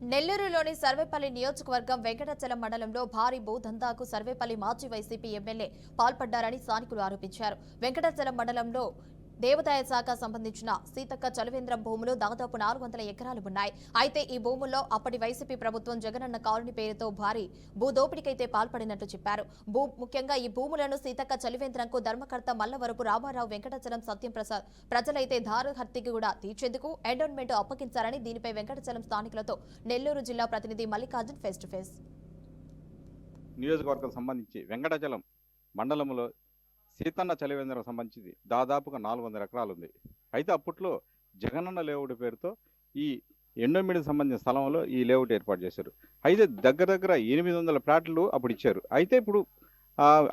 నెల్లూరులోని సర్వేపల్లి నియోజకవర్గం వెంకటాచలం మండలంలో భారీ భూదందాకు సర్వేపల్లి మాజీ వైసీపీ ఎమ్మెల్యే పాల్పడ్డారని స్థానికులు ఆరోపించారు. వెంకటాచలం మండలంలో దేవాదాయ శాఖ సంబంధించిన సీతక్క చలవేంద్రం భూములు దాదాపు 400 ఎకరాలు ఉన్నాయి. అయితే ఈ భూముల్లో అప్పటి వైసీపీ ప్రభుత్వం జగనన్న కాలనీ పేరుతో భారీ భూదోపిడీకైతే పాల్పడినట్లు చెప్పారు. ముఖ్యంగా ఈ భూములను సీతక్క చలివేంద్రంకు ధర్మకర్త మల్లవరపు రామారావు, వెంకటాచలం సత్యం ప్రసాద్ ప్రజలైతే దారుహత్యకి కూడా తీర్చేందుకు ఎండోన్మెంట్ అప్పగించారని దీనిపై వెంకటాచలం స్థానికులతో నెల్లూరు జిల్లా ప్రతినిధి మల్లికార్జున్ ఫేస్ టు ఫేస్. నియోజకవర్గం సంబంధించి వెంకటాచలం మండలంలో సీతన్న చలివేంద్రం సంబంధించి దాదాపుగా 400 ఎకరాలు ఉంది. అయితే అప్పట్లో జగనన్న లేఅవుట్ పేరుతో ఈ ఎండోమెంట్కి సంబంధించిన స్థలంలో ఈ లేఅవుట్ ఏర్పాటు చేశారు. అయితే దగ్గర 800 ప్లాట్లు అప్పుడు ఇచ్చారు. అయితే ఇప్పుడు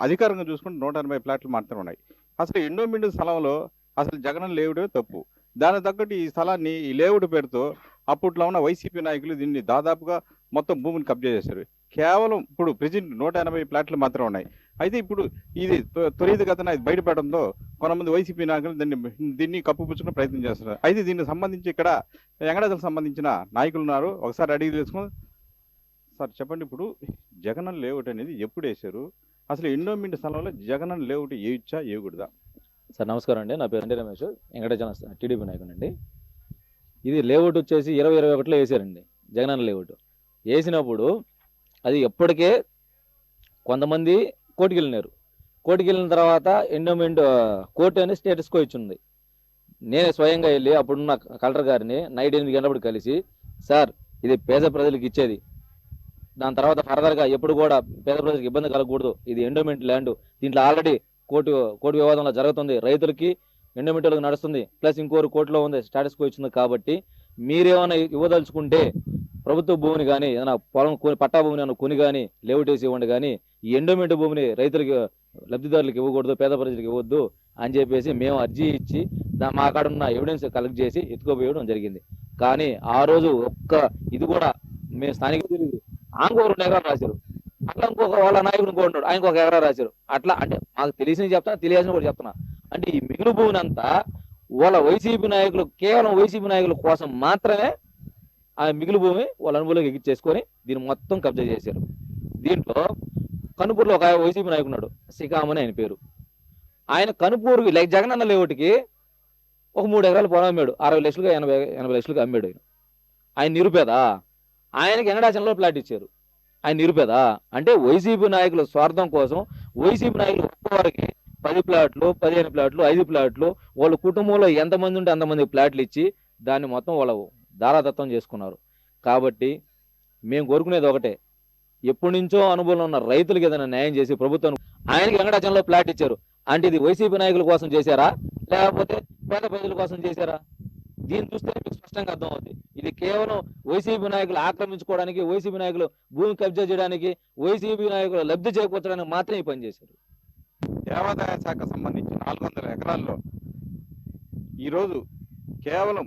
అధికారంగా చూసుకుంటే 180 ప్లాట్లు మాత్రమే ఉన్నాయి. అసలు ఎండోమెంట్ స్థలంలో అసలు జగనన్న లేఅవుటే తప్పు. దానికి తగ్గట్టు ఈ స్థలాన్ని ఈ లేఅవుట్ పేరుతో అప్పట్లో ఉన్న వైసీపీ నాయకులు దీన్ని దాదాపుగా మొత్తం భూమిని కబ్జా చేశారు. కేవలం ఇప్పుడు ప్రెజెంట్ 180 ప్లాట్లు మాత్రమే ఉన్నాయి. అయితే ఇప్పుడు ఇది త్వరితగతిన బయటపడడంతో కొంతమంది వైసీపీ నాయకులు దీన్ని కప్పుపుచ్చుకునే ప్రయత్నం చేస్తున్నారు. అయితే దీనికి సంబంధించి ఇక్కడ వెంకటాచలం సంబంధించిన నాయకులు ఉన్నారు. ఒకసారి అడిగి తెలుసుకుని సార్ చెప్పండి, ఇప్పుడు జగనన్న లేఅవుట్ అనేది ఎప్పుడు వేశారు? అసలు ఎండోమెంట్ స్థలంలో జగనన్న లేఅవుట్ వేయచ్చా వేయకూడదా? సార్ నమస్కారం అండి. నా పేరు రమేష్, వెంకటాచలం టీడీపీ నాయకుడు అండి. ఇది లేఅవుట్ వచ్చేసి 2021లో వేసారండి. జగనన్న లేఅవుట్ వేసినప్పుడు అది ఎప్పటికే కొంతమంది కోర్టుకి వెళ్ళినారు. కోర్టుకి వెళ్ళిన తర్వాత ఎండోమెంట్ కోర్టు అనేది స్టేటస్ కో ఇచ్చింది. నేనే స్వయంగా వెళ్ళి అప్పుడున్న కలెక్టర్ గారిని నైట్ 8 గంటలప్పుడు కలిసి, సార్ ఇది పేద ప్రజలకు ఇచ్చేది, దాని తర్వాత ఫర్దర్గా ఎప్పుడు కూడా పేద ప్రజలకు ఇబ్బంది కలగకూడదు, ఇది ఎండోమెంట్ ల్యాండ్, దీంట్లో ఆల్రెడీ కోర్టు వివాదంలో జరుగుతుంది, రైతులకి ఎండోమెంట్లకు నడుస్తుంది, ప్లస్ ఇంకోరు కోర్టులో ఉంది, స్టేటస్ కో ఇచ్చింది, కాబట్టి మీరేమైనా ఇవ్వదలుచుకుంటే ప్రభుత్వ భూమిని కానీ ఏదైనా పొలం పట్టా భూమిని కొని కానీ లేఅవుట్ వేసి ఇవ్వండి, కానీ ఈ ఎండోమెంట్ భూమిని రైతులకి లబ్ధిదారులకు ఇవ్వకూడదు, పేద ప్రజలకు ఇవ్వద్దు అని చెప్పేసి మేము అర్జీ ఇచ్చి మా కాడ ఉన్న ఎవిడెన్స్ కలెక్ట్ చేసి ఎత్తుకోపోయడం జరిగింది. కానీ ఆ రోజు ఇది కూడా మేము స్థానిక తెలియదు, ఆయనకు 2 ఎకరాలు రాశారు, అట్లా ఇంకొక వాళ్ళ నాయకుడు ఇంకోటి ఆయనకు 1 ఎకరా రాశారు. అట్లా అంటే మాకు తెలిసిన చెప్తాను, తెలియాల్సిన కూడా చెప్తున్నా. అంటే ఈ మిగులు భూమిని అంతా వాళ్ళ వైసీపీ నాయకులు, కేవలం వైసీపీ నాయకుల కోసం మాత్రమే ఆ మిగులు భూమి వాళ్ళ అనుభవంలోకి ఎక్కించేసుకొని దీన్ని మొత్తం కబ్జా చేశారు. దీంట్లో కనుపూరులో ఒక వైసీపీ నాయకుడు ఉన్నాడు, శ్రీకామని ఆయన పేరు. ఆయన కనుపూరు లైక్ జగనన్న లేఅవుట్కి ఒక 3 ఎకరాలు పొలం అమ్మాడు, 60 లక్షలుగా 80 లక్షలుగా అమ్మాడు. ఆయన నిరుపేద, ఆయనకి వెంకటాచలంలో ప్లాట్ ఇచ్చారు. ఆయన నిరుపేద అంటే వైసీపీ నాయకుల స్వార్థం కోసం వైసీపీ నాయకులు ఒక్కవారికి 10 ప్లాట్లు, 15 ప్లాట్లు, 5 ప్లాట్లు, వాళ్ళ కుటుంబంలో ఎంతమంది ఉంటే అంతమంది ప్లాట్లు ఇచ్చి దాన్ని మొత్తం వాళ్ళు దారాదత్తం చేసుకున్నారు. కాబట్టి మేము కోరుకునేది ఒకటే, ఎప్పటి నుంచో అనుభవం ఉన్న రైతులకు ఏదైనా న్యాయం చేసి ప్రభుత్వం ఆయనకి వెంకటాచలంలో ప్లాట్ ఇచ్చారు అంటే ఇది వైసీపీ నాయకుల కోసం చేశారా లేకపోతే పేద ప్రజల కోసం చేశారా? దీన్ని చూస్తే మీకు స్పష్టంగా అర్థమవుతుంది. ఇది కేవలం వైసీపీ నాయకులు ఆక్రమించుకోవడానికి, వైసీపీ నాయకులు భూమి కబ్జా చేయడానికి, వైసీపీ నాయకులు లబ్ధి చేకూర్చడానికి మాత్రమే ఈ పని చేశారు. దేవాదాయ శాఖ సంబంధించి 400 ఎకరాల్లో ఈరోజు కేవలం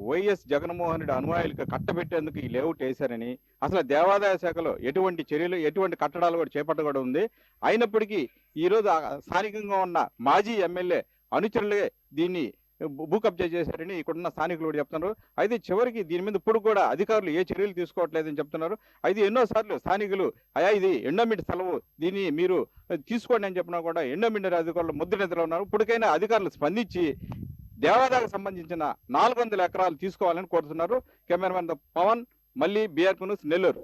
వైఎస్ జగన్మోహన్ రెడ్డి అనుయాయులకు కట్టబెట్టేందుకు ఈ లేఅవుట్ వేశారని, అసలు దేవాదాయ శాఖలో ఎటువంటి చర్యలు, ఎటువంటి కట్టడాలు కూడా చేపట్టకూడదు ఉంది. అయినప్పటికీ ఈరోజు స్థానికంగా ఉన్న మాజీ ఎమ్మెల్యే అనుచరులే దీన్ని భూ కబ్జా చేశారని ఇక్కడున్న స్థానికులు కూడా చెప్తున్నారు. అయితే చివరికి దీని మీద ఇప్పుడు కూడా అధికారులు ఏ చర్యలు తీసుకోవట్లేదని చెప్తున్నారు. అయితే ఎన్నోసార్లు స్థానికులు అయా ఇది ఎండోమెంట్ స్థలము, దీన్ని మీరు తీసుకోండి అని చెప్పినా కూడా ఎండోమెంట్ అధికారులు ముద్రనిద్రలో ఉన్నారు. ఇప్పటికైనా అధికారులు స్పందించి దేవాదాయకు సంబంధించిన 400 ఎకరాలు తీసుకోవాలని కోరుతున్నారు. కెమెరామెన్ పవన్, మళ్ళీ బీఆర్పీ న్యూస్, నెల్లూరు.